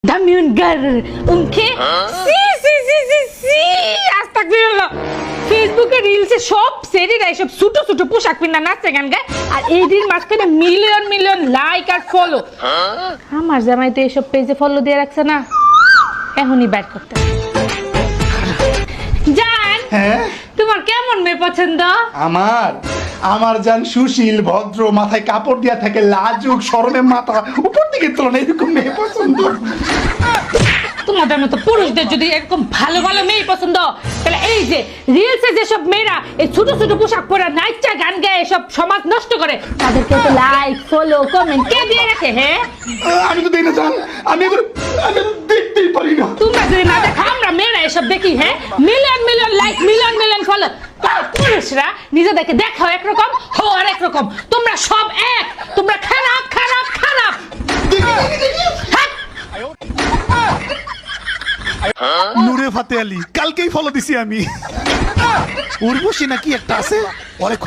দামিউনগার উনকে সি সি সি সি সি আস্তাগফিরুল্লাহ। ফেসবুকে রিলসে সব সেরিরা এসব ছোট ছোট পোশাক পিন্না নাচে গান গায়, আর এই দিন মাঝখানে মিলিয়ন মিলিয়ন লাইক আর ফলো। আমার জামাই তো এসব পেজে ফলো দিয়ে রাখছে না, এখনই ব্যাট করতে। জান, হ্যাঁ তোমার কেমন মেয়ে পছন্দ? আমার জান সুশীল, ভদ্র, মাথায় কাপড় দিয়া থাকে, লাজুক, শরমে মাথা উপর দিকে তোলা, এরকম মেয়ে পছন্দ। তোমাদের মতো পুরুষদের যদি এরকম ভালো ভালো মেয়ে পছন্দ, তাহলে এই যে রিলসে যেসব মেয়েরা এই ছোট ছোট পোশাক পরে নাচা গান গায় এসব সমাজ নষ্ট করে, তাদেরকে তো লাইক ফলো কমেন্ট কে দিয়ে রাখে? হ্যাঁ আমি তো দেখি না জান, আমি দেখতেই পারি না। তোমরা যদি না দেখো, আমরা মেয়েরা এসব দেখি। হ্যাঁ, million million like, million million follow. পুরুষরা নিজেদেরকে দেখাও একরকম, হওয়ার একরকম। তোমরা সব এক, তোমরা খারাপ খারাপ খারাপ। নূরে ফাতে আলী কালকেই ফলো দিছি আমি। উর্বশী নাকি একটা আছে,